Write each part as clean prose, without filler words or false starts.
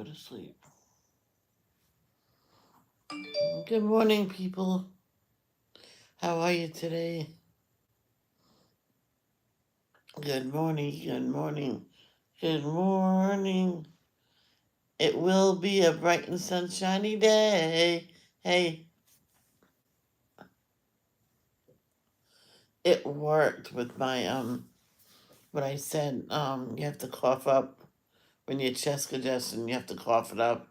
to sleep. Good morning, people. How are you today? Good morning, good morning, good morning. It will be a bright and sunshiny day. Hey, it worked with my what I said. You have to cough up when your chest congestion. You have to cough it up,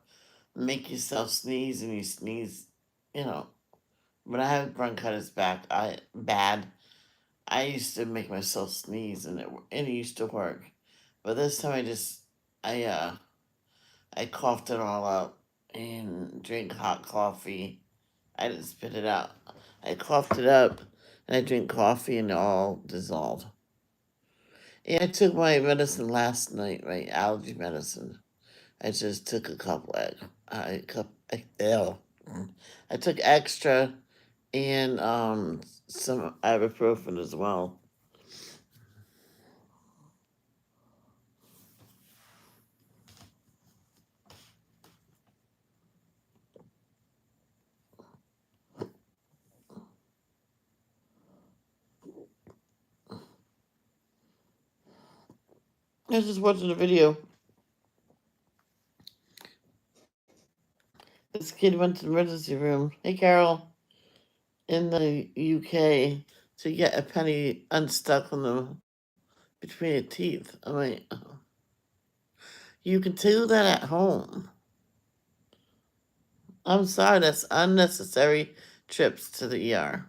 make yourself sneeze, and you sneeze. You know, when I have bronchitis bad. I used to make myself sneeze, and it used to work. But this time I uh I coughed it all out and drank hot coffee. I didn't spit it out. I coughed it up and I drank coffee and it all dissolved. And I took my medicine last night, my allergy medicine. I just took a couple. Ew. I took extra and some ibuprofen as well. I was just watching a video. This kid went to the emergency room. Hey, Carol, in the UK to get a penny unstuck on the between your teeth. I mean, you can do that at home. I'm sorry, that's unnecessary trips to the ER.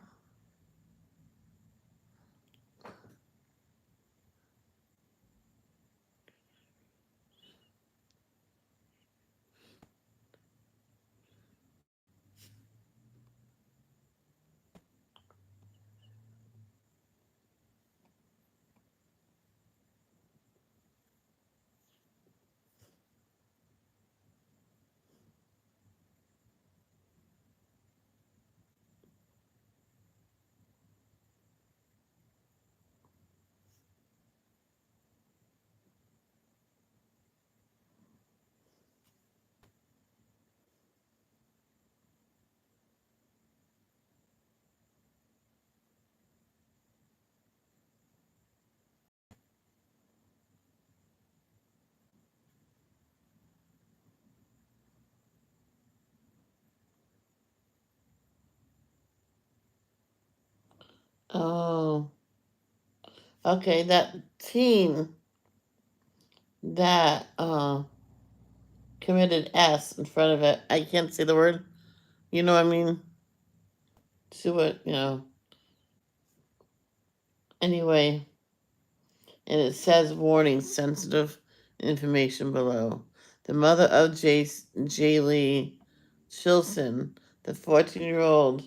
Oh, okay. That teen that committed S in front of it. I can't say the word. You know what I mean? To it. Anyway, and it says warning, sensitive information below. The mother of Jaylee Chilson, the 14-year-old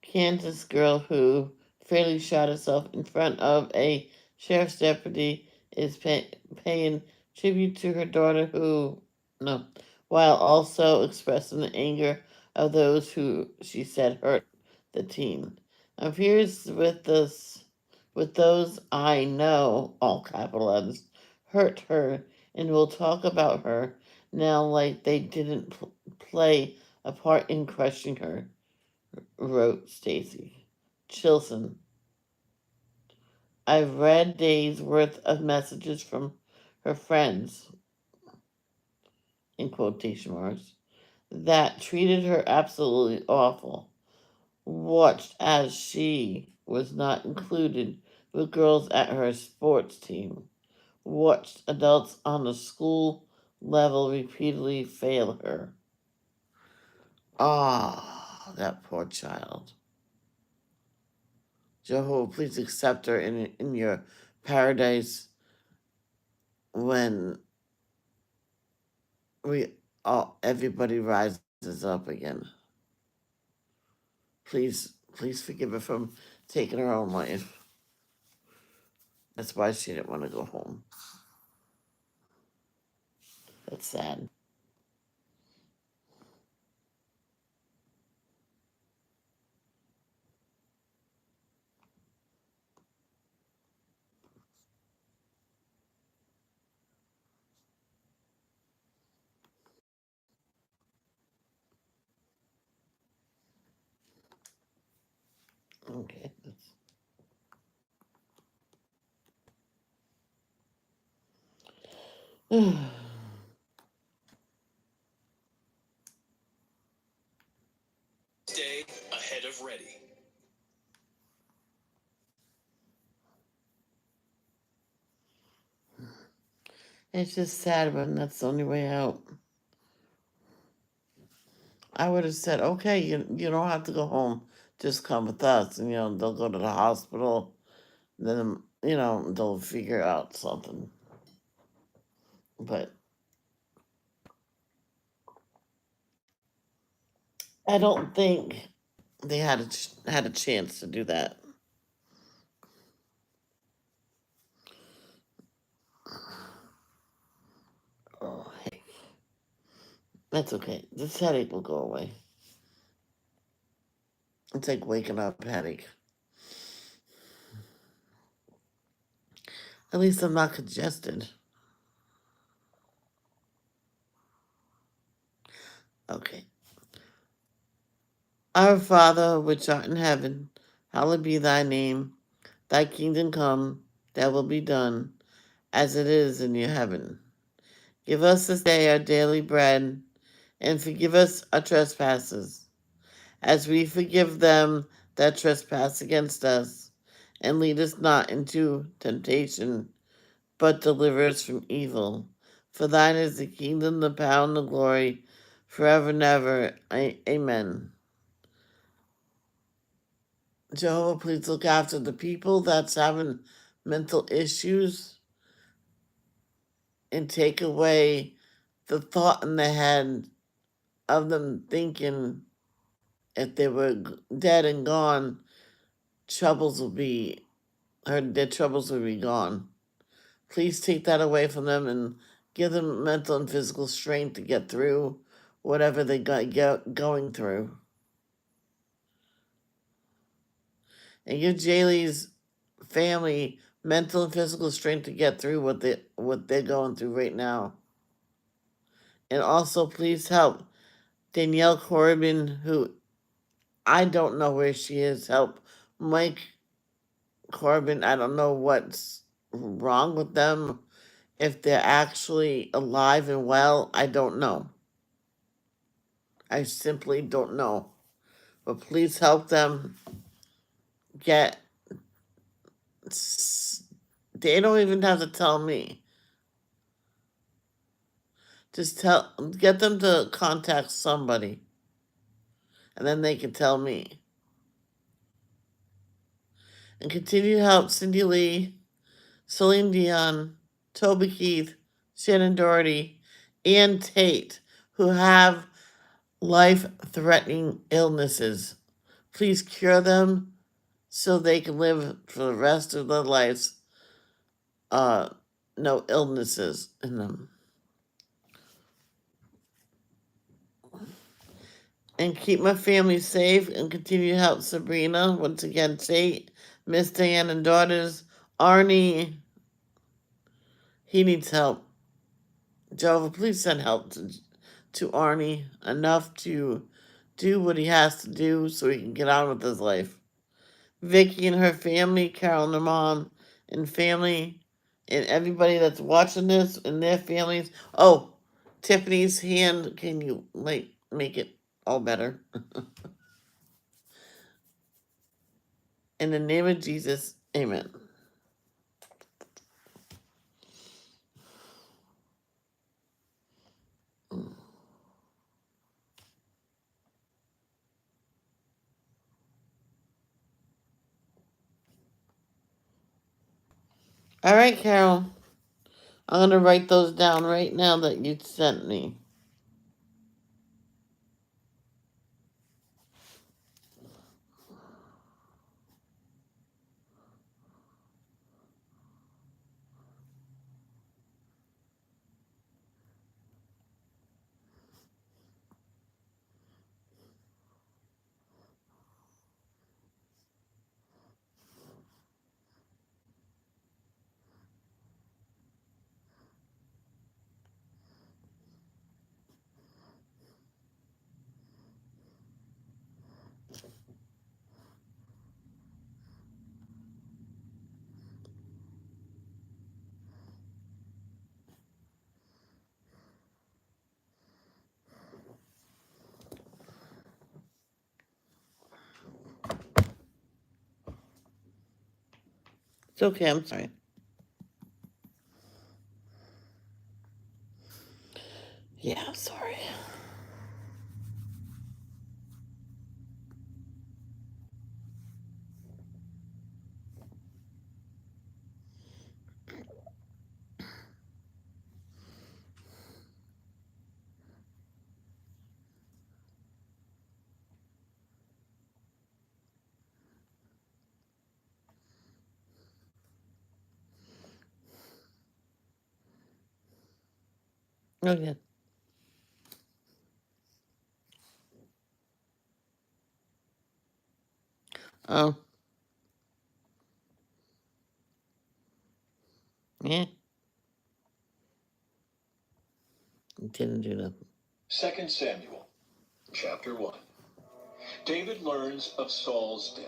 Kansas girl who fatally shot herself in front of a sheriff's deputy, is paying tribute to her daughter who, no, while also expressing the anger of those who she said hurt the teen. Appears with those I know, all capital letters, hurt her and will talk about her now like they didn't play a part in crushing her, wrote Stacy Chilson. I've read days worth of messages from her friends, in quotation marks, that treated her absolutely awful. Watched as she was not included with girls at her sports team. Watched adults on the school level repeatedly fail her. Ah, that poor child. Jehovah, please accept her in your paradise when everybody rises up again. Please forgive her from taking her own life. That's why she didn't want to go home. That's sad. Okay. Stay ahead of ready. It's just sad, but that's the only way out. I would have said, okay, you don't have to go home. Just come with us. And, they'll go to the hospital. Then, they'll figure out something. But I don't think they had a chance to do that. Oh, heck. That's okay. This headache will go away. It's like waking up headache. At least I'm not congested. Okay. Our Father, which art in heaven, hallowed be thy name. Thy kingdom come, thy will be done, as it is in your heaven. Give us this day our daily bread, and forgive us our trespasses, as we forgive them that trespass against us. And lead us not into temptation, but deliver us from evil. For thine is the kingdom, the power, and the glory, forever and ever. Amen. Jehovah, please look after the people that's having mental issues and take away the thought in the head of them thinking if they were dead and gone, troubles will be, or their troubles will be gone. Please take that away from them and give them mental and physical strength to get through whatever they got going through. And give Jaylee's family mental and physical strength to get through what they're going through right now. And also please help Danielle Corbin, who I don't know where she is. Help Mike Corbin. I don't know what's wrong with them. If they're actually alive and well, I don't know. I simply don't know. But please help them get. They don't even have to tell me. Just get them to contact somebody, and then they can tell me. And continue to help Cindy Lee, Celine Dion, Toby Keith, Shannon Doherty, and Tate, who have life-threatening illnesses. Please cure them so they can live for the rest of their lives. No illnesses in them. And keep my family safe and continue to help Sabrina. Once again, Tate, Miss Diane and daughters. Arnie, he needs help. Jehovah, please send help to Arnie enough to do what he has to do so he can get on with his life. Vicky and her family, Carol and her mom and family, and everybody that's watching this and their families. Oh, Tiffany's hand, can you make it all better? In the name of Jesus, amen. All right, Carol. I'm going to write those down right now that you sent me. It's okay, I'm sorry. Yeah, I'm sorry. Okay. Oh, yeah. Didn't do nothing. 2 Samuel, chapter 1. David learns of Saul's death.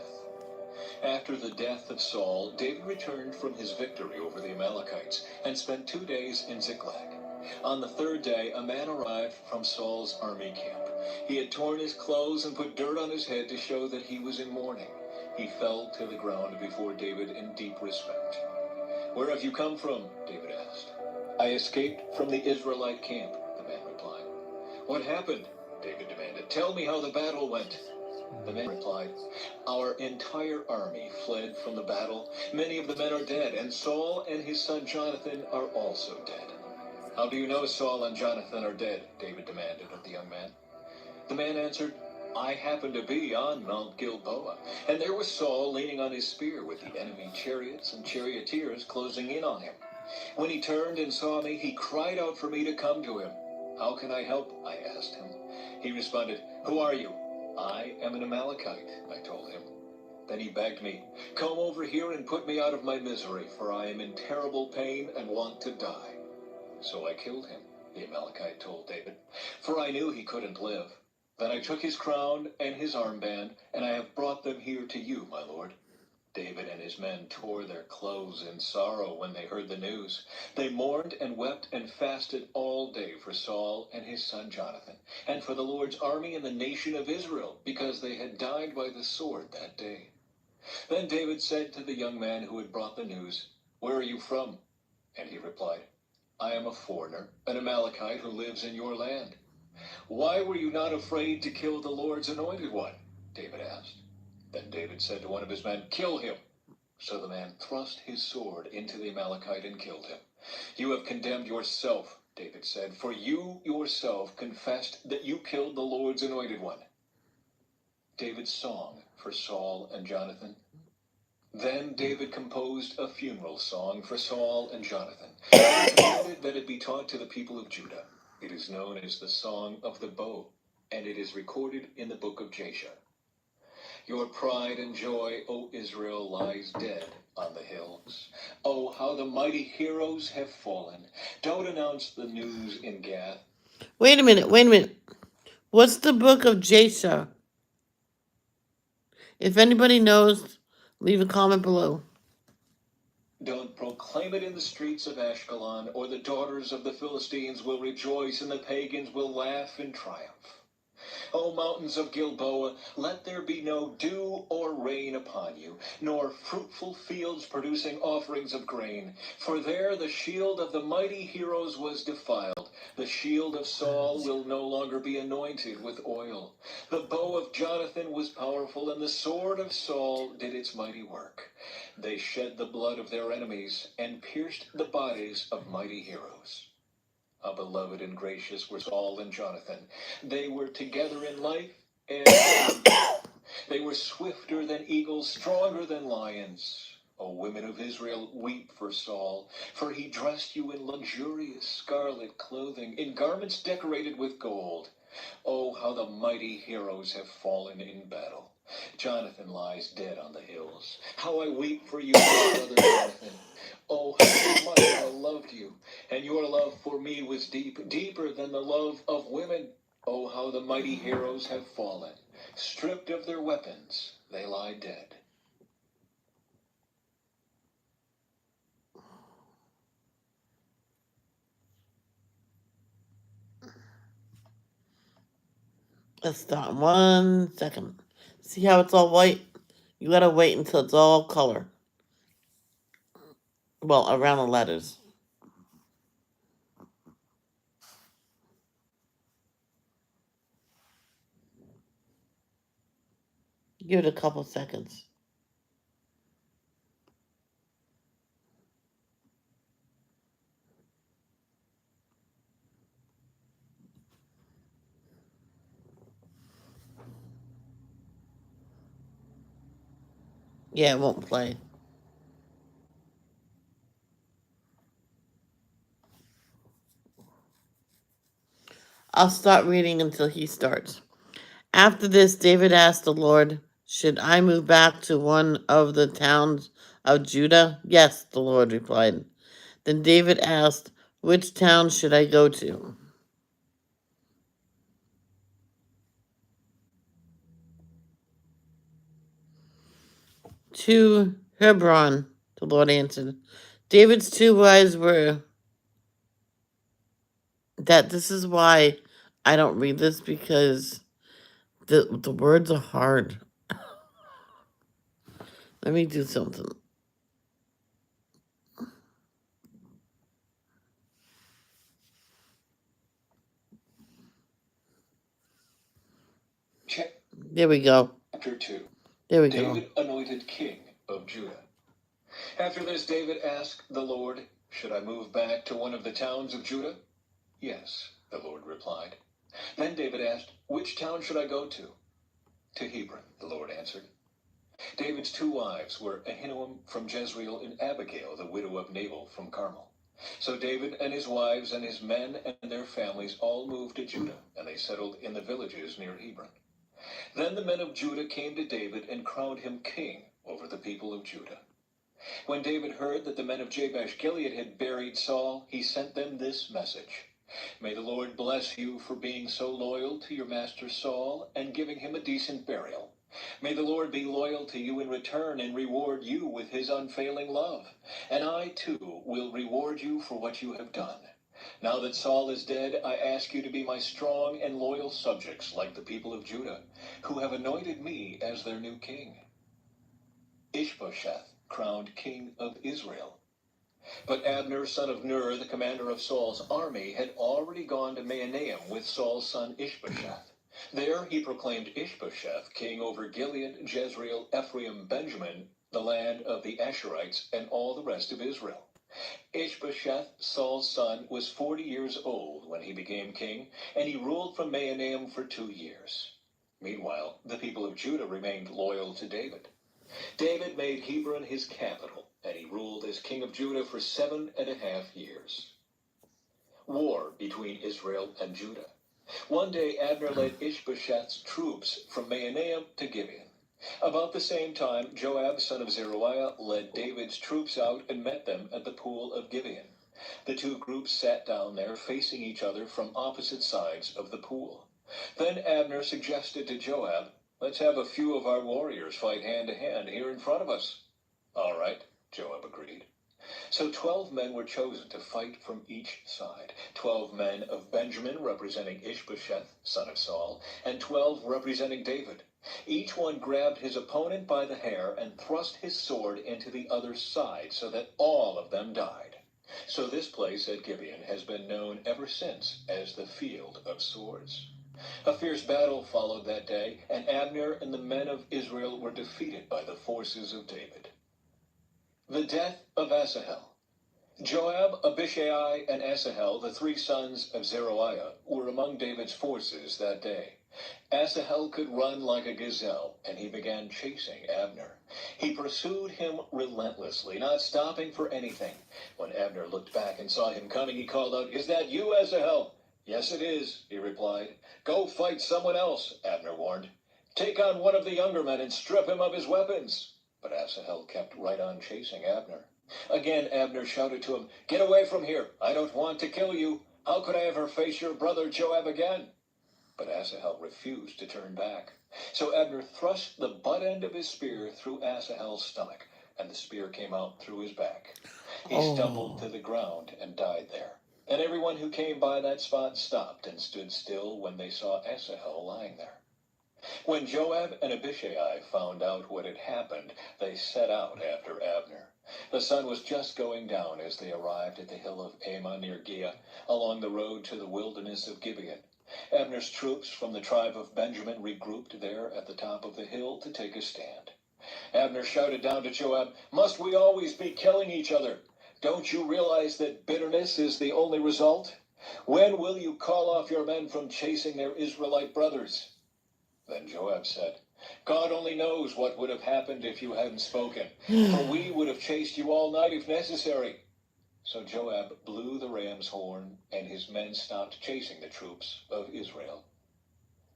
After the death of Saul, David returned from his victory over the Amalekites and spent 2 days in Ziklag. On the third day, a man arrived from Saul's army camp. He had torn his clothes and put dirt on his head to show that he was in mourning. He fell to the ground before David in deep respect. "Where have you come from?" David asked. "I escaped from the Israelite camp," the man replied. "What happened?" David demanded. "Tell me how the battle went." The man replied, "Our entire army fled from the battle. Many of the men are dead, and Saul and his son Jonathan are also dead." "How do you know Saul and Jonathan are dead?" David demanded of the young man. The man answered, "I happened to be on Mount Gilboa, and there was Saul leaning on his spear with the enemy chariots and charioteers closing in on him. When he turned and saw me, he cried out for me to come to him. 'How can I help?' I asked him. He responded, 'Who are you?' 'I am an Amalekite,' I told him. Then he begged me, 'Come over here and put me out of my misery, for I am in terrible pain and want to die.' So I killed him," the Amalekite told David, "for I knew he couldn't live. Then I took his crown and his armband, and I have brought them here to you, my lord." David and his men tore their clothes in sorrow when they heard the news. They mourned and wept and fasted all day for Saul and his son Jonathan, and for the Lord's army and the nation of Israel, because they had died by the sword that day. Then David said to the young man who had brought the news, "Where are you from?" And he replied, "I am a foreigner, an Amalekite who lives in your land." "Why were you not afraid to kill the Lord's anointed one?" David asked. Then David said to one of his men, "Kill him." So the man thrust his sword into the Amalekite and killed him. "You have condemned yourself," David said, "for you yourself confessed that you killed the Lord's anointed one." David's song for Saul and Jonathan. Then David composed a funeral song for Saul and Jonathan, and he commanded that it be taught to the people of Judah. It is known as the Song of the Bow, and it is recorded in the book of Jasher. "Your pride and joy, O Israel, lies dead on the hills. Oh, how the mighty heroes have fallen. Don't announce the news in Gath. Wait a minute, wait a minute. What's the book of Jasher? If anybody knows, leave a comment below. Don't proclaim it in the streets of Ashkelon, or the daughters of the Philistines will rejoice and the pagans will laugh in triumph. O mountains of Gilboa, let there be no dew or rain upon you, nor fruitful fields producing offerings of grain. For there the shield of the mighty heroes was defiled. The shield of Saul will no longer be anointed with oil. The bow of Jonathan was powerful, and the sword of Saul did its mighty work. They shed the blood of their enemies and pierced the bodies of mighty heroes. How beloved and gracious were Saul and Jonathan. They were together in life and in death. They were swifter than eagles, stronger than lions. O women of Israel, weep for Saul, for he dressed you in luxurious scarlet clothing, in garments decorated with gold. Oh, how the mighty heroes have fallen in battle. Jonathan lies dead on the hills. How I weep for you, my brother Jonathan. Oh, how much I loved you, and your love for me was deep, deeper than the love of women. Oh, how the mighty heroes have fallen. Stripped of their weapons, they lie dead. Let's stop 1 second. See how it's all white? You gotta wait until it's all color. Well, around the letters. Give it a couple seconds. Yeah, it won't play. I'll start reading until he starts. After this, David asked the Lord, "Should I move back to one of the towns of Judah?" "Yes," the Lord replied. Then David asked, "Which town should I go to?" "To Hebron," the Lord answered. David's two wives were that this is why I don't read this, because the words are hard. Let me do something. There we go. Chapter 2. There we David go. anointed king of Judah. After this, David asked the Lord, "Should I move back to one of the towns of Judah?" "Yes," the Lord replied. Then David asked, "Which town should I go to?" "To Hebron," the Lord answered. David's two wives were Ahinoam from Jezreel and Abigail, the widow of Nabal from Carmel. So David and his wives and his men and their families all moved to Judah, and they settled in the villages near Hebron. Then the men of Judah came to David and crowned him king over the people of Judah. When David heard that the men of Jabesh Gilead had buried Saul, he sent them this message: "May the Lord bless you for being so loyal to your master Saul and giving him a decent burial. May the Lord be loyal to you in return and reward you with his unfailing love. And I, too, will reward you for what you have done. Now that Saul is dead, I ask you to be my strong and loyal subjects like the people of Judah, who have anointed me as their new king." Ishbosheth crowned king of Israel. But Abner, son of Ner, the commander of Saul's army, had already gone to Mahanaim with Saul's son Ishbosheth. There he proclaimed Ishbosheth king over Gilead, Jezreel, Ephraim, Benjamin, the land of the Asherites, and all the rest of Israel. Ishbosheth, Saul's son, was 40 years old when he became king, and he ruled from Mahanaim for 2 years. Meanwhile, the people of Judah remained loyal to David. David made Hebron his capital, and he ruled as king of Judah for 7.5 years. War between Israel and Judah. One day Abner led Ishbosheth's troops from Mahanaim to Gibeon. About the same time, Joab, son of Zeruiah, led David's troops out and met them at the pool of Gibeon. The two groups sat down there facing each other from opposite sides of the pool. Then Abner suggested to Joab, "Let's have a few of our warriors fight hand to hand here in front of us." "All right," Joab agreed. So 12 men were chosen to fight from each side. 12 men of Benjamin representing Ishbosheth, son of Saul, and 12 representing David. Each one grabbed his opponent by the hair and thrust his sword into the other's side so that all of them died. So this place at Gibeon has been known ever since as the Field of Swords. A fierce battle followed that day, and Abner and the men of Israel were defeated by the forces of David. The death of Asahel. Joab, Abishai, and Asahel, the 3 sons of Zeruiah, were among David's forces that day. Asahel could run like a gazelle, and he began chasing Abner. He pursued him relentlessly, not stopping for anything. When Abner looked back and saw him coming, he called out, "Is that you, Asahel?" "Yes, it is," he replied. "Go fight someone else," Abner warned. "Take on one of the younger men and strip him of his weapons." But Asahel kept right on chasing Abner. Again Abner shouted to him, "Get away from here! I don't want to kill you! How could I ever face your brother Joab again?" But Asahel refused to turn back. So Abner thrust the butt end of his spear through Asahel's stomach, and the spear came out through his back. He stumbled to the ground and died there. And everyone who came by that spot stopped and stood still when they saw Asahel lying there. When Joab and Abishai found out what had happened, they set out after Abner. The sun was just going down as they arrived at the hill of Ammah near Giah, along the road to the wilderness of Gibeon. Abner's troops from the tribe of Benjamin regrouped there at the top of the hill to take a stand. Abner shouted down to Joab, "Must we always be killing each other? Don't you realize that bitterness is the only result? When will you call off your men from chasing their Israelite brothers?" Then Joab said, "God only knows what would have happened if you hadn't spoken, for we would have chased you all night if necessary." So Joab blew the ram's horn, and his men stopped chasing the troops of Israel.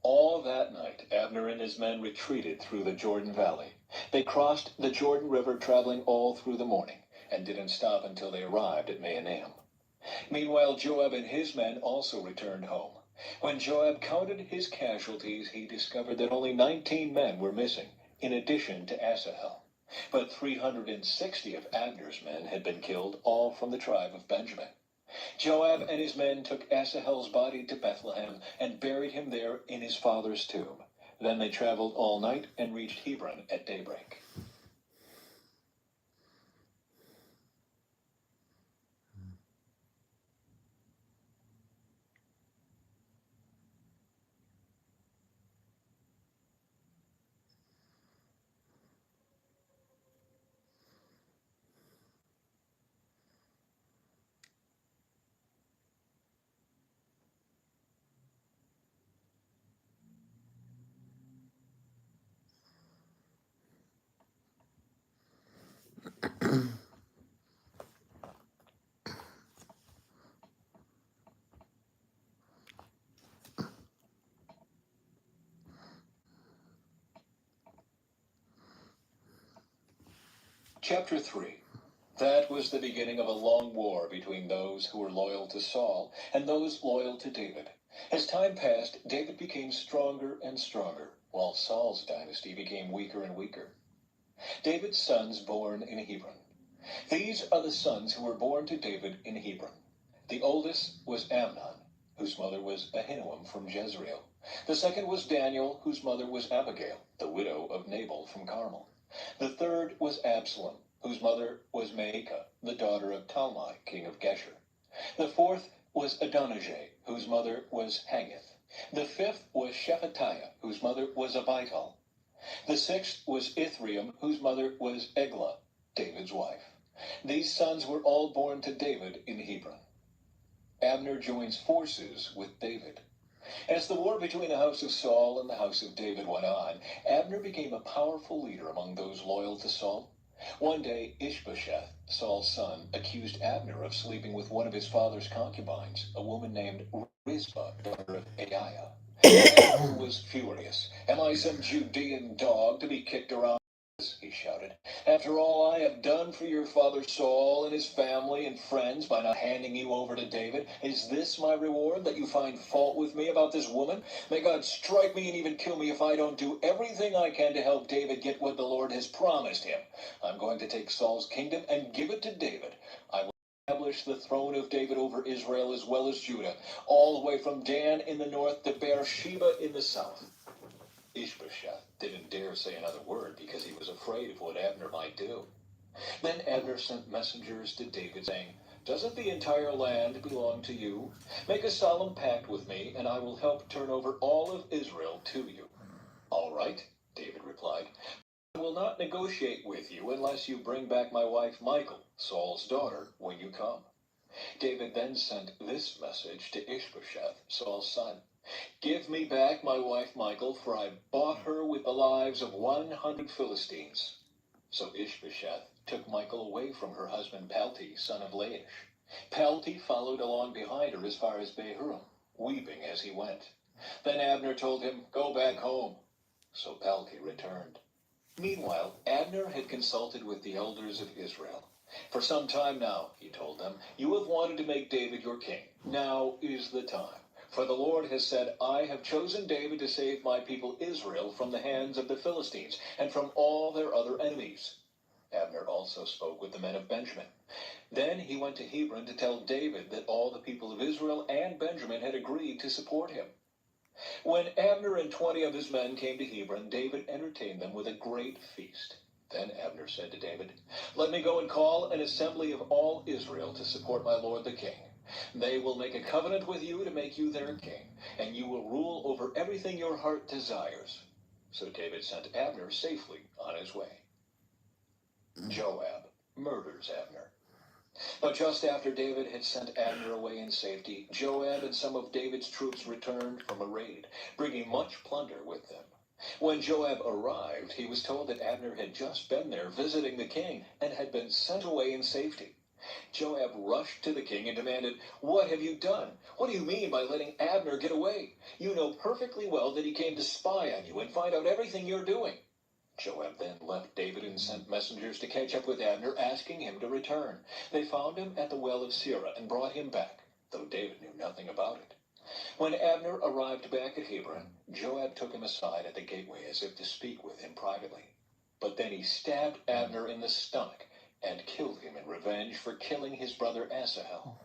All that night, Abner and his men retreated through the Jordan Valley. They crossed the Jordan River, traveling all through the morning, and didn't stop until they arrived at Mahanaim. Meanwhile, Joab and his men also returned home. When Joab counted his casualties, he discovered that only 19 men were missing, in addition to Asahel. But 360 of Abner's men had been killed, all from the tribe of Benjamin. Joab and his men took Asahel's body to Bethlehem and buried him there in his father's tomb. Then they traveled all night and reached Hebron at daybreak. Chapter 3. That was the beginning of a long war between those who were loyal to Saul and those loyal to David. As time passed, David became stronger and stronger, while Saul's dynasty became weaker and weaker. David's sons born in Hebron. These are the sons who were born to David in Hebron. The oldest was Amnon, whose mother was Ahinoam from Jezreel. The second was Daniel, whose mother was Abigail, the widow of Nabal from Carmel. The third was Absalom, whose mother was Maacah, the daughter of Talmai, king of Geshur. The fourth was Adonijah, whose mother was Haggith. The fifth was Shephatiah, whose mother was Abital. The sixth was Ithream, whose mother was Eglah, David's wife. These sons were all born to David in Hebron. Abner joins forces with David. As the war between the house of Saul and the house of David went on, Abner became a powerful leader among those loyal to Saul. One day, Ishbosheth, Saul's son, accused Abner of sleeping with one of his father's concubines, a woman named Rizpah, daughter of Aiah. Abner was furious. "Am I some Judean dog to be kicked around?" he shouted. "After all I have done for your father Saul and his family and friends by not handing you over to David, is this my reward, that you find fault with me about this woman? May God strike me and even kill me if I don't do everything I can to help David get what the Lord has promised him. I'm going to take Saul's kingdom and give it to David. I will establish the throne of David over Israel as well as Judah, all the way from Dan in the north to Beersheba in the south." Ishbosheth didn't dare say another word because he was afraid of what Abner might do. Then Abner sent messengers to David saying, "Doesn't the entire land belong to you? Make a solemn pact with me, and I will help turn over all of Israel to you." "All right," David replied. "I will not negotiate with you unless you bring back my wife Michal, Saul's daughter, when you come." David then sent this message to Ishbosheth, Saul's son. "Give me back my wife Michal, for I bought her with the lives of 100 Philistines." So Ishbosheth took Michal away from her husband Palti, son of Laish. Palti followed along behind her as far as Bahurim, weeping as he went. Then Abner told him, "Go back home." So Palti returned. Meanwhile, Abner had consulted with the elders of Israel. "For some time now," he told them, "you have wanted to make David your king. Now is the time. For the Lord has said, I have chosen David to save my people Israel from the hands of the Philistines and from all their other enemies." Abner also spoke with the men of Benjamin. Then he went to Hebron to tell David that all the people of Israel and Benjamin had agreed to support him. When Abner and 20 of his men came to Hebron, David entertained them with a great feast. Then Abner said to David, "Let me go and call an assembly of all Israel to support my lord the king. They will make a covenant with you to make you their king, and you will rule over everything your heart desires." So David sent Abner safely on his way. Joab murders Abner. But just after David had sent Abner away in safety, Joab and some of David's troops returned from a raid, bringing much plunder with them. When Joab arrived, he was told that Abner had just been there visiting the king and had been sent away in safety. Joab rushed to the king and demanded, "What have you done? What do you mean by letting Abner get away? You know perfectly well that he came to spy on you and find out everything you're doing." Joab then left David and sent messengers to catch up with Abner, asking him to return. They found him at the well of Sirah and brought him back, though David knew nothing about it. When Abner arrived back at Hebron, Joab took him aside at the gateway as if to speak with him privately. But then he stabbed Abner in the stomach and killed him in revenge for killing his brother Asahel.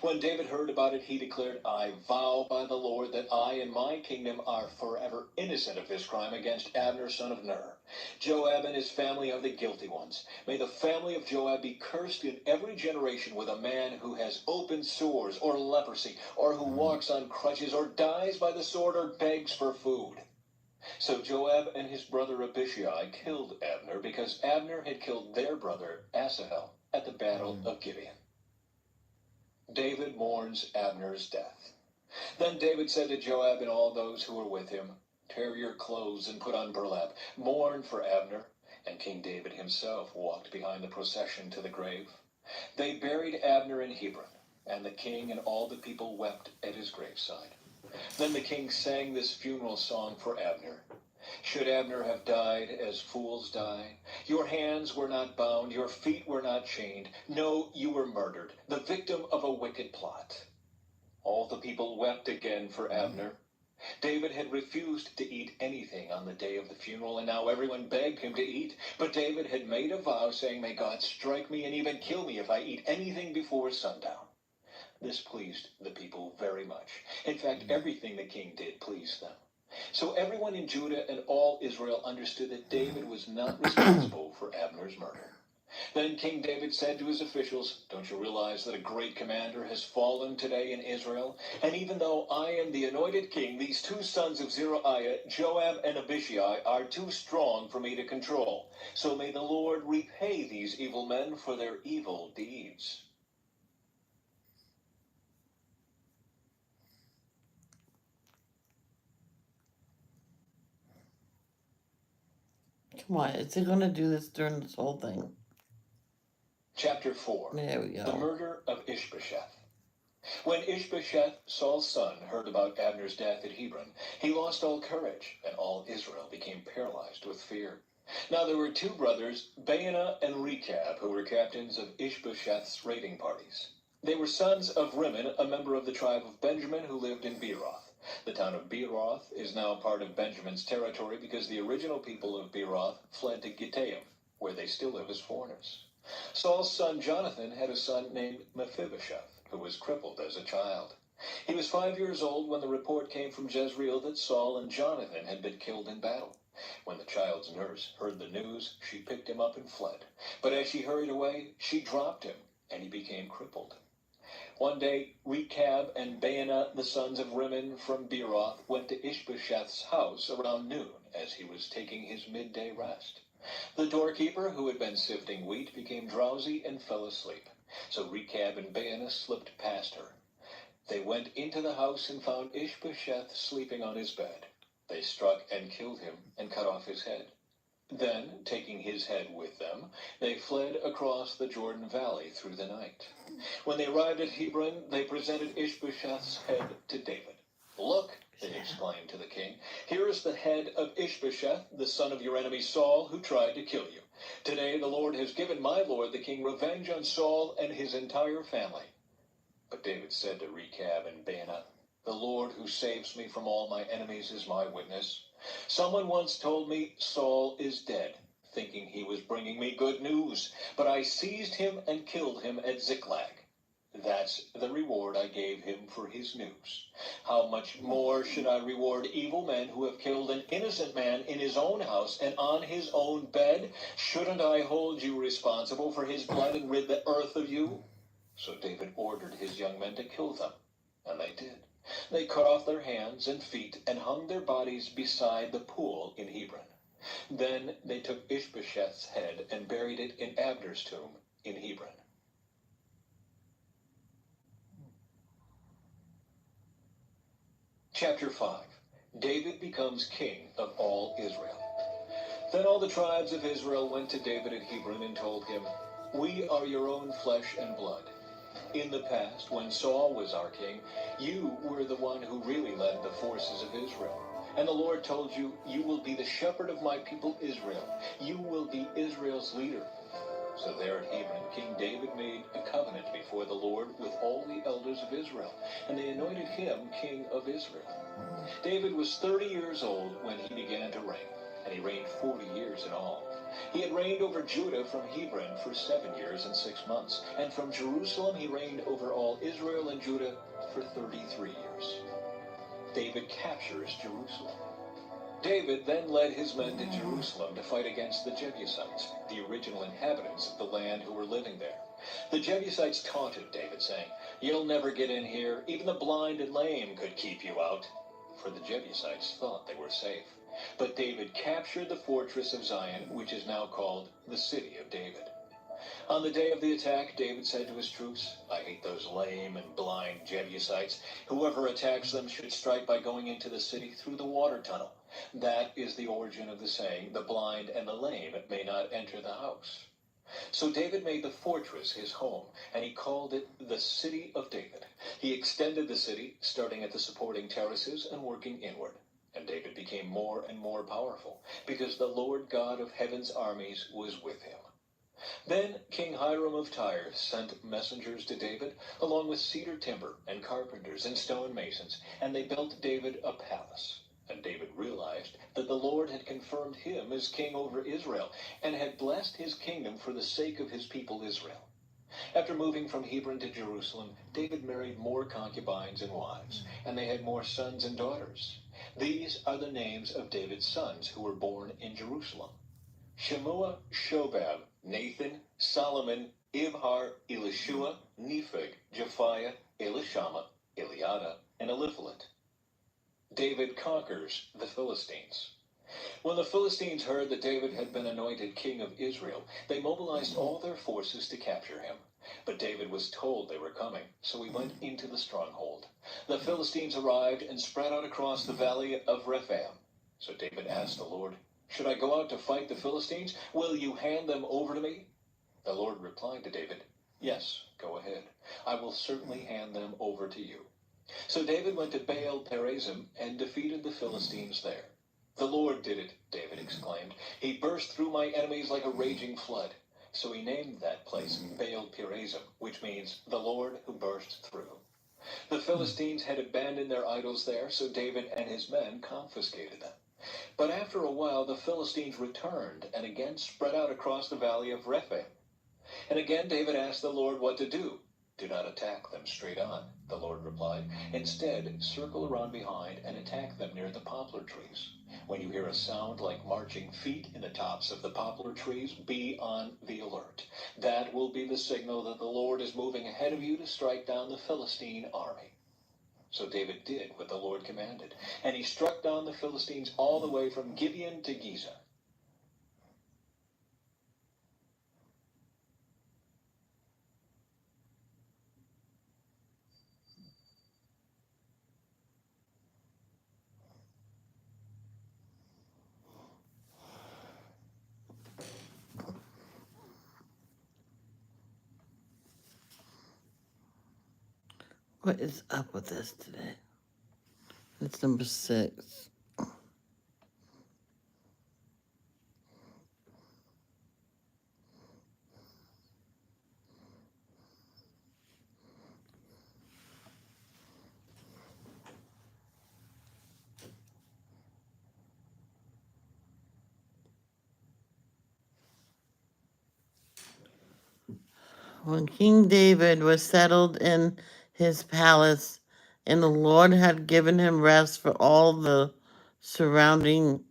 When David heard about it, he declared, "I vow by the Lord that I and my kingdom are forever innocent of this crime against Abner, son of Ner. Joab and his family are the guilty ones. May the family of Joab be cursed in every generation with a man who has open sores or leprosy, or who walks on crutches, or dies by the sword, or begs for food." So Joab and his brother Abishai killed Abner because Abner had killed their brother Asahel at the battle of Gibeon. David mourns Abner's death. Then David said to Joab and all those who were with him, "Tear your clothes and put on burlap. Mourn for Abner." And King David himself walked behind the procession to the grave. They buried Abner in Hebron, and the king and all the people wept at his graveside. Then the king sang this funeral song for Abner. "Should Abner have died as fools die? Your hands were not bound, your feet were not chained. No, you were murdered, the victim of a wicked plot." All the people wept again for Abner. David had refused to eat anything on the day of the funeral, and now everyone begged him to eat. But David had made a vow, saying, "May God strike me and even kill me if I eat anything before sundown." This pleased the people very much. In fact, everything the king did pleased them. So everyone in Judah and all Israel understood that David was not responsible for Abner's murder. Then King David said to his officials, "Don't you realize that a great commander has fallen today in Israel? And even though I am the anointed king, these two sons of Zeruiah, Joab and Abishai, are too strong for me to control. So may the Lord repay these evil men for their evil deeds." Come on, is it gonna do this during this whole thing? Chapter 4. There we go. The murder of Ishbosheth. When Ishbosheth, Saul's son, heard about Abner's death at Hebron, he lost all courage, and all Israel became paralyzed with fear. Now there were two brothers, Baanah and Rechab, who were captains of Ishbosheth's raiding parties. They were sons of Rimmon, a member of the tribe of Benjamin who lived in Beeroth. The town of Beeroth is now part of Benjamin's territory because the original people of Beeroth fled to Gittaim, where they still live as foreigners. Saul's son Jonathan had a son named Mephibosheth, who was crippled as a child. He was 5 years old when the report came from Jezreel that Saul and Jonathan had been killed in battle. When the child's nurse heard the news, she picked him up and fled. But as she hurried away, she dropped him, and he became crippled. One day, Rechab and Baanah, the sons of Rimmon from Beeroth, went to Ishbosheth's house around noon as he was taking his midday rest. The doorkeeper, who had been sifting wheat, became drowsy and fell asleep. So Rechab and Baanah slipped past her. They went into the house and found Ishbosheth sleeping on his bed. They struck and killed him and cut off his head. Then, taking his head with them, they fled across the Jordan Valley through the night. When they arrived at Hebron, they presented Ishbosheth's head to David. "Look," they exclaimed to the king, "here is the head of Ishbosheth, the son of your enemy Saul, who tried to kill you. Today the Lord has given my lord the king revenge on Saul and his entire family." But David said to Rechab and Baanah, "The Lord who saves me from all my enemies is my witness. Someone once told me Saul is dead, thinking he was bringing me good news, but I seized him and killed him at Ziklag. That's the reward I gave him for his news. How much more should I reward evil men who have killed an innocent man in his own house and on his own bed? Shouldn't I hold you responsible for his blood and rid the earth of you? So David ordered his young men to kill them, and they did. They cut off their hands and feet and hung their bodies beside the pool in Hebron. Then they took Ishbosheth's head and buried it in Abner's tomb in Hebron. Chapter 5. David becomes king of all Israel. Then all the tribes of Israel went to David at Hebron and told him, "We are your own flesh and blood. In the past, when Saul was our king, you were the one who really led the forces of Israel. And the Lord told you, 'You will be the shepherd of my people Israel. You will be Israel's leader.'" So there at Hebron, King David made a covenant before the Lord with all the elders of Israel, and they anointed him king of Israel. David was 30 years old when he began to reign, and he reigned 40 years in all. He had reigned over Judah from Hebron for 7 years and 6 months, and from Jerusalem he reigned over all Israel and Judah for 33 years. David captures Jerusalem. David then led his men to Jerusalem to fight against the Jebusites, the original inhabitants of the land who were living there. The Jebusites taunted David, saying, "You'll never get in here. Even the blind and lame could keep you out." For the Jebusites thought they were safe. But David captured the fortress of Zion, which is now called the City of David. On the day of the attack, David said to his troops, "I hate those lame and blind Jebusites. Whoever attacks them should strike by going into the city through the water tunnel." That is the origin of the saying, "The blind and the lame may not enter the house." So David made the fortress his home, and he called it the City of David. He extended the city, starting at the supporting terraces and working inward. And David became more and more powerful, because the Lord God of heaven's armies was with him. Then King Hiram of Tyre sent messengers to David, along with cedar timber and carpenters and stone masons, and they built David a palace. And David realized that the Lord had confirmed him as king over Israel, and had blessed his kingdom for the sake of his people Israel. After moving from Hebron to Jerusalem, David married more concubines and wives, and they had more sons and daughters. These are the names of David's sons who were born in Jerusalem: Shemua, Shobab, Nathan, Solomon, Ibhar, Elishua, Nepheg, Japhiah, Elishama, Eliada, and Eliphalet. David conquers the Philistines. When the Philistines heard that David had been anointed king of Israel, they mobilized all their forces to capture him. But David was told they were coming, so he went into the stronghold. The Philistines arrived and spread out across the valley of Rephaim. So David asked the Lord, "Should I go out to fight the Philistines? Will you hand them over to me?" The Lord replied to David, "Yes, go ahead. I will certainly hand them over to you." So David went to Baal Perazim and defeated the Philistines there. "The Lord did it," David exclaimed. "He burst through my enemies like a raging flood." So he named that place Baal Perazim, which means "the Lord who bursts through." The Philistines had abandoned their idols there, so David and his men confiscated them. But after a while the Philistines returned and again spread out across the valley of Rephaim. And again David asked the Lord what to do. "Do not attack them straight on," the Lord replied. "Instead, circle around behind and attack them near the poplar trees. When you hear a sound like marching feet in the tops of the poplar trees, be on the alert. That will be the signal that the Lord is moving ahead of you to strike down the Philistine army." So David did what the Lord commanded, and he struck down the Philistines all the way from Gibeon to Giza. What is up with this today? It's number 6. When King David was settled in his palace, and the Lord had given him rest surrounding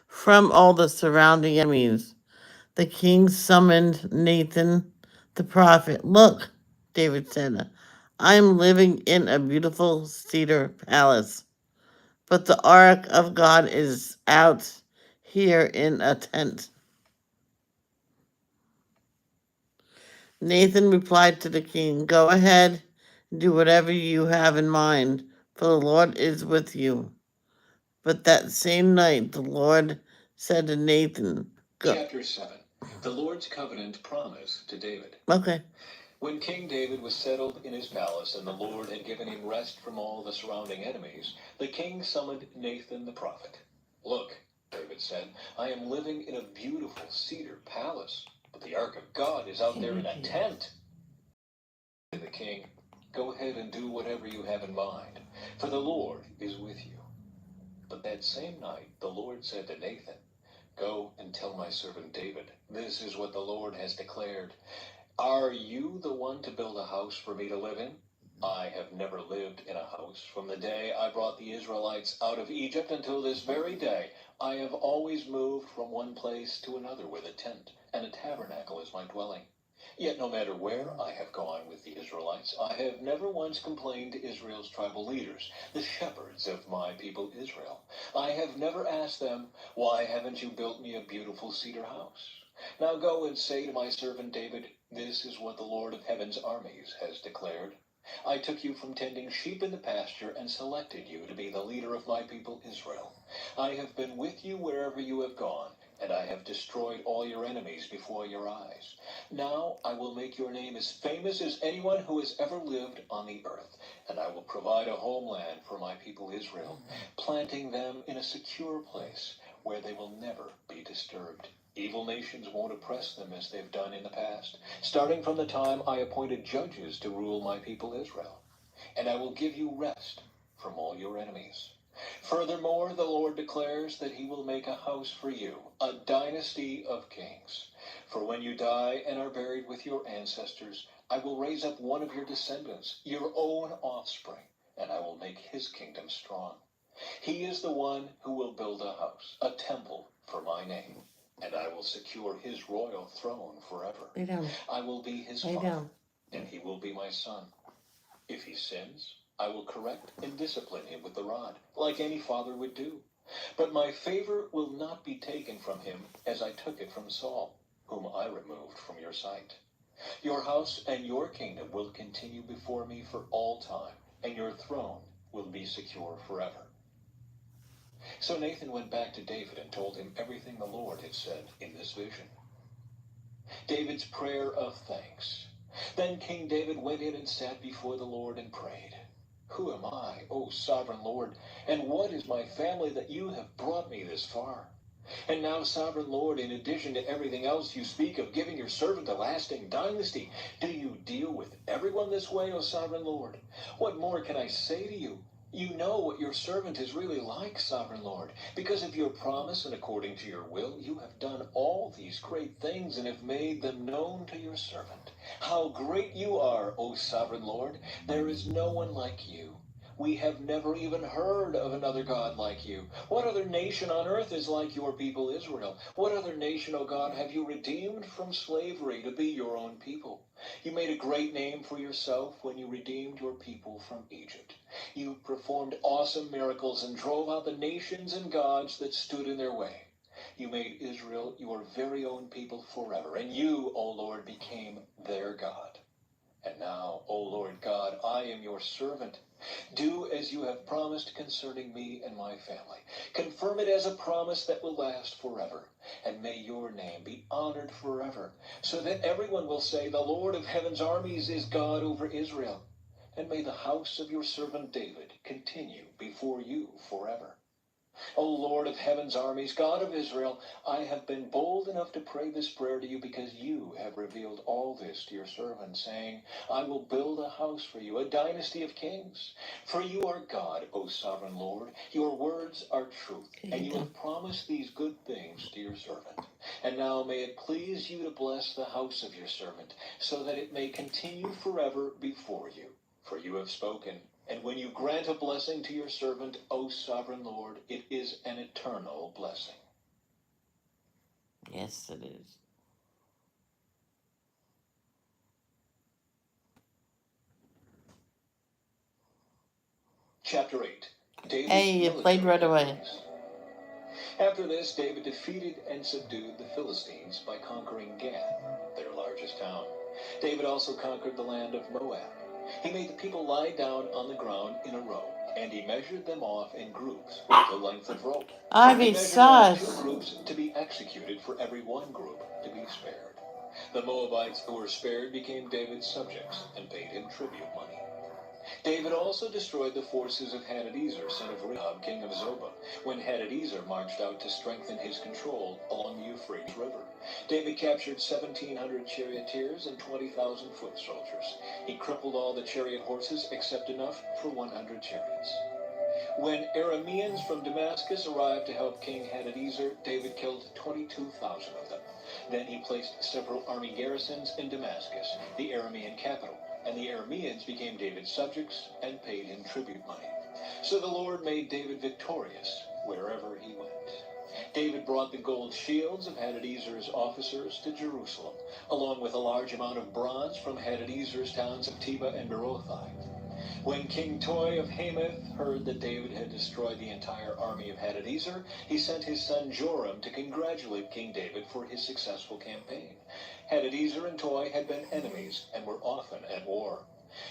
from all the surrounding enemies, the king summoned Nathan the prophet. Look, David said, I am living in a beautiful cedar palace, but the ark of God is out here in a tent. Nathan replied to the king, Go ahead, do whatever you have in mind, for the Lord is with you. But that same night the Lord said to Nathan, Go. Chapter 7. The Lord's covenant promise to David. Okay. When King David was settled in his palace and the Lord had given him rest from all the surrounding enemies, the king summoned Nathan the prophet. Look, David said, I am living in a beautiful cedar palace, but the ark of God is out there in a tent. To the king, Go ahead and do whatever you have in mind, for the Lord is with you. But that same night the Lord said to Nathan, Go and tell my servant David, this is what the Lord has declared. Are you the one to build a house for me to live in? I have never lived in a house from the day I brought the Israelites out of Egypt until this very day. I have always moved from one place to another with a tent and a tabernacle as my dwelling. Yet no matter where I have gone with the Israelites, I have never once complained to Israel's tribal leaders, the shepherds of my people Israel. I have never asked them, Why haven't you built me a beautiful cedar house? Now go and say to my servant David, This is what the Lord of heaven's armies has declared. I took you from tending sheep in the pasture and selected you to be the leader of my people Israel. I have been with you wherever you have gone, and I have destroyed all your enemies before your eyes. Now I will make your name as famous as anyone who has ever lived on the earth, and I will provide a homeland for my people Israel, planting them in a secure place where they will never be disturbed. Evil nations won't oppress them as they've done in the past, starting from the time I appointed judges to rule my people Israel. And I will give you rest from all your enemies. Furthermore, the Lord declares that he will make a house for you, a dynasty of kings. For when you die and are buried with your ancestors, I will raise up one of your descendants, your own offspring, and I will make his kingdom strong. He is the one who will build a house, a temple for my name, and I will secure his royal throne forever. Lay down. I will be his Lay father, down. and he will be my son. If he sins, I will correct and discipline him with the rod, like any father would do. But my favor will not be taken from him as I took it from Saul, whom I removed from your sight. Your house and your kingdom will continue before me for all time, and your throne will be secure forever. So Nathan went back to David and told him everything the Lord had said in this vision. David's prayer of thanks. Then King David went in and sat before the Lord and prayed. Who am I, O sovereign Lord, and what is my family that you have brought me this far? And now, sovereign Lord, in addition to everything else you speak of giving your servant a lasting dynasty, do you deal with everyone this way, O sovereign Lord? What more can I say to you? You know what your servant is really like, sovereign Lord. Because of your promise and according to your will, you have done all these great things and have made them known to your servant. How great you are, O sovereign Lord! There is no one like you. We have never even heard of another God like you. What other nation on earth is like your people Israel? What other nation, O God, have you redeemed from slavery to be your own people? You made a great name for yourself when you redeemed your people from Egypt. You performed awesome miracles and drove out the nations and gods that stood in their way. You made Israel your very own people forever, and you, O Lord, became their God. And now, O Lord God, I am your servant. Do as you have promised concerning me and my family. Confirm it as a promise that will last forever. And may your name be honored forever, so that everyone will say, The Lord of heaven's armies is God over Israel. And may the house of your servant David continue before you forever. O Lord of heaven's armies, God of Israel, I have been bold enough to pray this prayer to you because you have revealed all this to your servant, saying, I will build a house for you, a dynasty of kings. For you are God, O sovereign Lord. Your words are truth, and you have promised these good things to your servant. And now may it please you to bless the house of your servant, so that it may continue forever before you. For you have spoken, and when you grant a blessing to your servant, O sovereign Lord, it is an eternal blessing. Yes, it is. Chapter 8. David's Hey, you played military right away. victories. After this, David defeated and subdued the Philistines by conquering Gath, their largest town. David also conquered the land of Moab. He made the people lie down on the ground in a row, and he measured them off in groups with the length of rope. He measured out 2 groups to be executed for every 1 group to be spared. The Moabites who were spared became David's subjects and paid him tribute money. David also destroyed the forces of Hadadezer, son of Rehob, king of Zobah, when Hadadezer marched out to strengthen his control along the Euphrates River. David captured 1,700 charioteers and 20,000 foot soldiers. He crippled all the chariot horses except enough for 100 chariots. When Arameans from Damascus arrived to help King Hadadezer, David killed 22,000 of them. Then he placed several army garrisons in Damascus, the Aramean capital, and the Arameans became David's subjects and paid him tribute money. So the Lord made David victorious wherever he went. David brought the gold shields of Hadadezer's officers to Jerusalem, along with a large amount of bronze from Hadadezer's towns of Teba and Berothai. When King Toi of Hamath heard that David had destroyed the entire army of Hadadezer, he sent his son Joram to congratulate King David for his successful campaign. Hadadezer and Toi had been enemies and were often at war.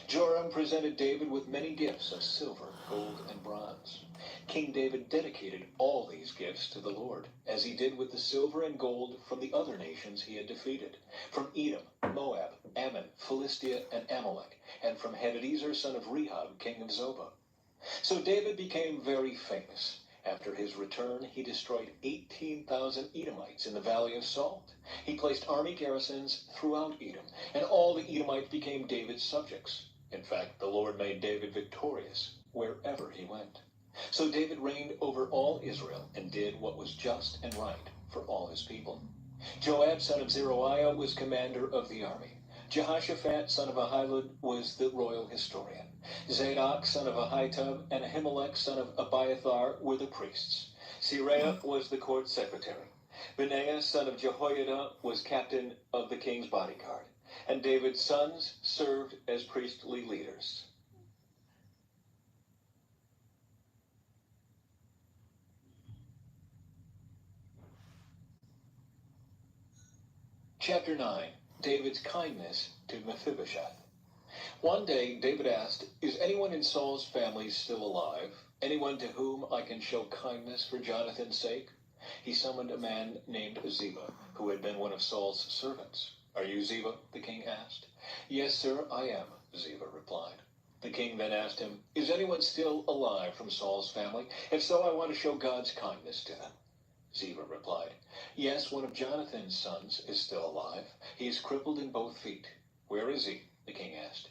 Joram presented David with many gifts of silver, gold, and bronze. King David dedicated all these gifts to the Lord, as he did with the silver and gold from the other nations he had defeated, from Edom, Moab, Ammon, Philistia, and Amalek, and from Hadadezer, son of Rehob, king of Zobah. So David became very famous. After his return, he destroyed 18,000 Edomites in the Valley of Salt. He placed army garrisons throughout Edom, and all the Edomites became David's subjects. In fact, the Lord made David victorious wherever he went. So David reigned over all Israel and did what was just and right for all his people. Joab, son of Zeruiah, was commander of the army. Jehoshaphat, son of Ahilud, was the royal historian. Zadok, son of Ahitub, and Ahimelech, son of Abiathar, were the priests. Seraiah was the court secretary. Benaiah, son of Jehoiada, was captain of the king's bodyguard. And David's sons served as priestly leaders. Chapter 9. David's kindness to Mephibosheth. One day, David asked, "Is anyone in Saul's family still alive? Anyone to whom I can show kindness for Jonathan's sake?" He summoned a man named Ziba, who had been one of Saul's servants. "Are you Ziba?" the king asked. "Yes, sir, I am," Ziba replied. The king then asked him, "Is anyone still alive from Saul's family? If so, I want to show God's kindness to them." Ziba replied, "Yes, one of Jonathan's sons is still alive. He is crippled in both feet." "Where is he?" the king asked.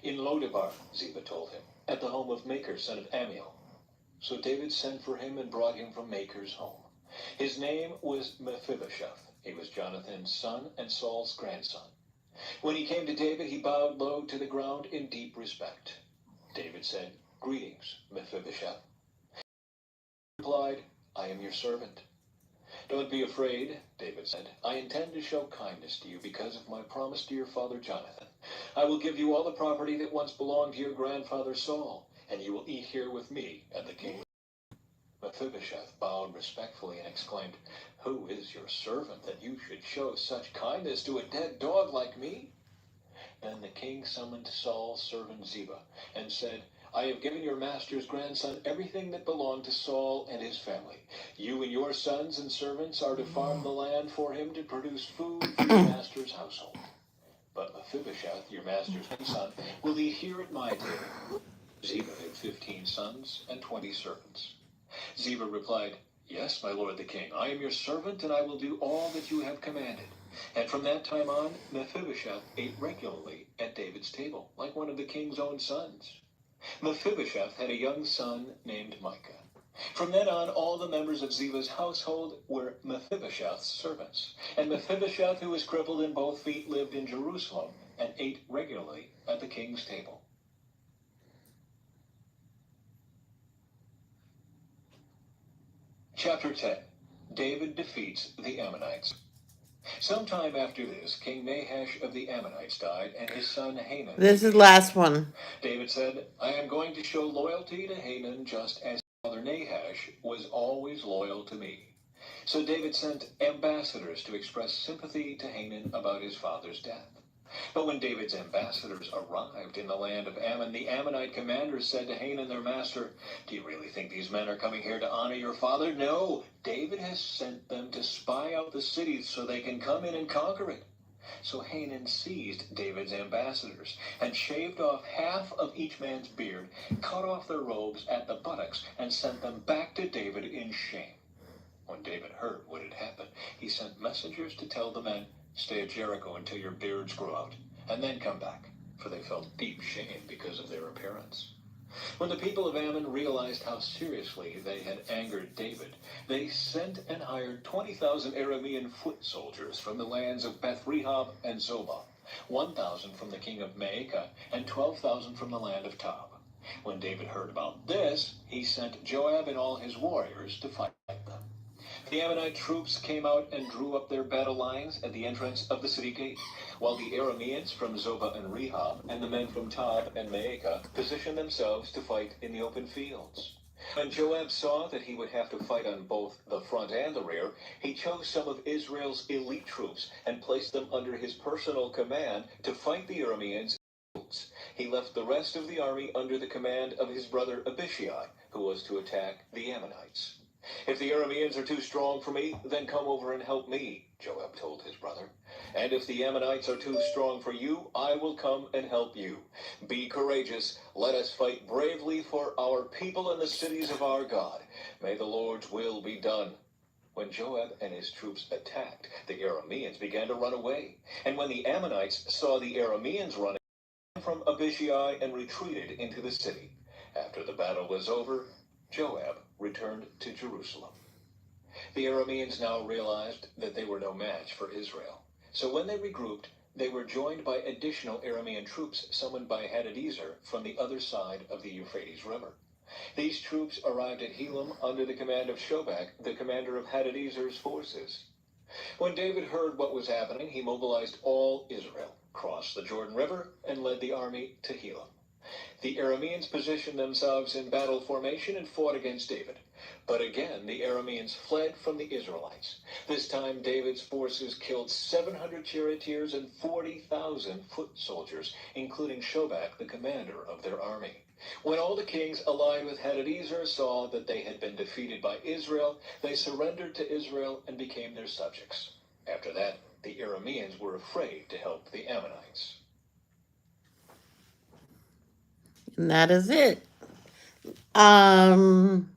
"In Lodebar," Ziba told him, "at the home of Machir, son of Ammiel." So David sent for him and brought him from Machir's home. His name was Mephibosheth. He was Jonathan's son and Saul's grandson. When he came to David, he bowed low to the ground in deep respect. David said, "Greetings, Mephibosheth." He replied, "I am your servant." "Don't be afraid," David said. "I intend to show kindness to you because of my promise to your father Jonathan. I will give you all the property that once belonged to your grandfather Saul, and you will eat here with me at the king's." Mephibosheth bowed respectfully and exclaimed, "Who is your servant that you should show such kindness to a dead dog like me?" Then the king summoned Saul's servant Ziba and said, "I have given your master's grandson everything that belonged to Saul and his family. You and your sons and servants are to farm the land for him to produce food for your master's household. But Mephibosheth, your master's son, will eat here at my table." Ziba had 15 sons and 20 servants. Ziba replied, "Yes, my lord the king, I am your servant, and I will do all that you have commanded." And from that time on, Mephibosheth ate regularly at David's table, like one of the king's own sons. Mephibosheth had a young son named Micah. From then on, all the members of Ziba's household were Mephibosheth's servants. And Mephibosheth, who was crippled in both feet, lived in Jerusalem and ate regularly at the king's table. Chapter 10. David defeats the Ammonites. Sometime after this, King Nahash of the Ammonites died, and his son Hanun. This is the last one. David said, I am going to show loyalty to Hanun just as father Nahash was always loyal to me. So David sent ambassadors to express sympathy to Hanun about his father's death. But when David's ambassadors arrived in the land of Ammon, the Ammonite commanders said to Hanun, their master, do you really think these men are coming here to honor your father? No, David has sent them to spy out the cities so they can come in and conquer it. So Hanun seized David's ambassadors and shaved off half of each man's beard, cut off their robes at the buttocks, and sent them back to David in shame. When David heard what had happened, he sent messengers to tell the men, stay at Jericho until your beards grow out, and then come back, for they felt deep shame because of their appearance. When the people of Ammon realized how seriously they had angered David, they sent and hired 20,000 Aramean foot soldiers from the lands of Beth-rehob and Zobah, 1,000 from the king of Maacah, and 12,000 from the land of Tob. When David heard about this, he sent Joab and all his warriors to fight them. The Ammonite troops came out and drew up their battle lines at the entrance of the city gate, while the Arameans from Zobah and Rehob and the men from Tob and Maacah positioned themselves to fight in the open fields. When Joab saw that he would have to fight on both the front and the rear, he chose some of Israel's elite troops and placed them under his personal command to fight the Arameans. He left the rest of the army under the command of his brother Abishai, who was to attack the Ammonites. If the Arameans are too strong for me, then come over and help me, Joab told his brother. And if the Ammonites are too strong for you, I will come and help you. Be courageous. Let us fight bravely for our people and the cities of our God. May the Lord's will be done. When Joab and his troops attacked, the Arameans began to run away. And when the Ammonites saw the Arameans running from Abishai and retreated into the city. After the battle was over, Joab returned to Jerusalem. The Arameans now realized that they were no match for Israel. So when they regrouped, they were joined by additional Aramean troops summoned by Hadadezer from the other side of the Euphrates River. These troops arrived at Helam under the command of Shobak, the commander of Hadadezer's forces. When David heard what was happening, he mobilized all Israel, crossed the Jordan River, and led the army to Helam. The Arameans positioned themselves in battle formation and fought against David. But again, the Arameans fled from the Israelites. This time, David's forces killed 700 charioteers and 40,000 foot soldiers, including Shobak, the commander of their army. When all the kings allied with Hadadezer saw that they had been defeated by Israel, they surrendered to Israel and became their subjects. After that, the Arameans were afraid to help the Ammonites. And that is it. I'm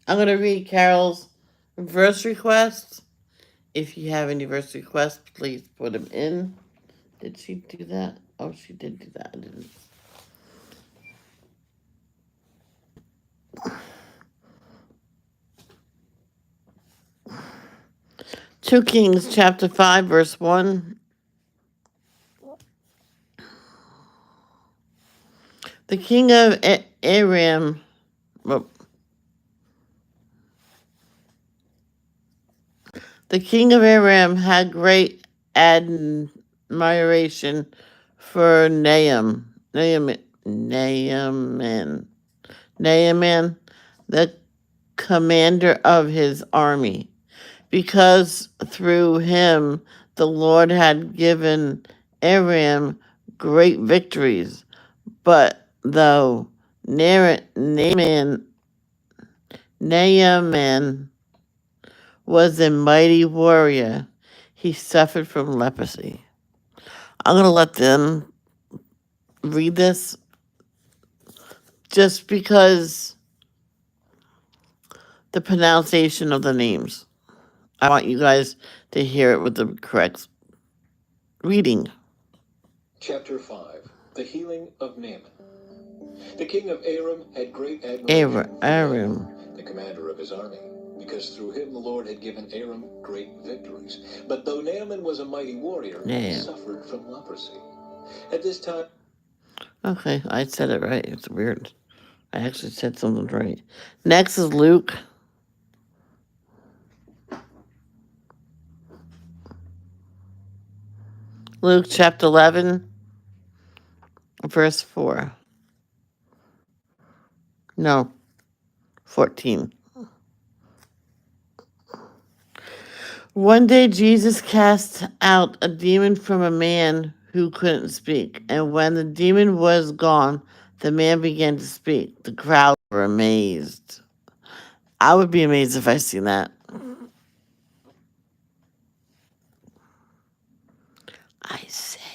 gonna read Carol's verse requests. If you have any verse requests, please put them in. Did she do that? Oh, she did do that. I didn't. 2 Kings chapter 5 verse 1. The king of Aram, well, the king of Aram had great admiration for Naaman, the commander of his army, because through him the Lord had given Aram great victories. But though Naaman was a mighty warrior, he suffered from leprosy. I'm going to let them read this just because the pronunciation of the names. I want you guys to hear it with the correct reading. Chapter 5. The Healing of Naaman. The king of Aram had great admiration for Aram. Naaman, the commander of his army, because through him the Lord had given Aram great victories. But though Naaman was a mighty warrior, he suffered from leprosy. At this time... Okay, I said it right. It's weird. I actually said something right. Next is Luke. Luke chapter 11, verse 4. No, 14. One day Jesus cast out a demon from a man who couldn't speak, and when the demon was gone, the man began to speak. The crowd were amazed. I would be amazed if I seen that. Isaiah.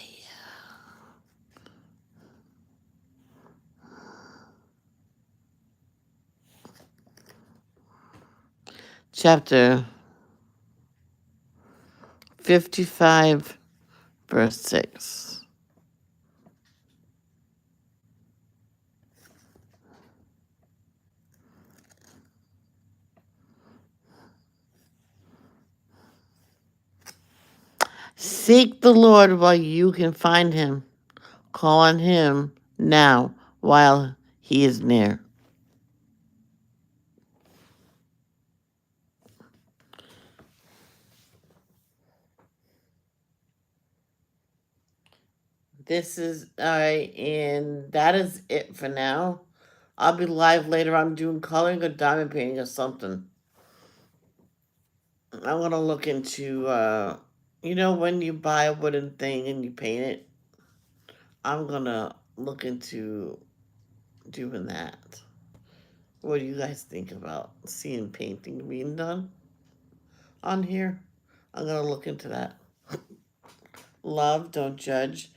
Chapter 55, verse 6. Seek the Lord while you can find him. Call on him now while he is near. This is and that is it for now. I'll be live later. I'm doing coloring or diamond painting or something. I'm gonna look into when you buy a wooden thing and you paint it. I'm gonna look into doing that. What do you guys think about seeing painting being done on here? I'm gonna look into that. Love, don't judge.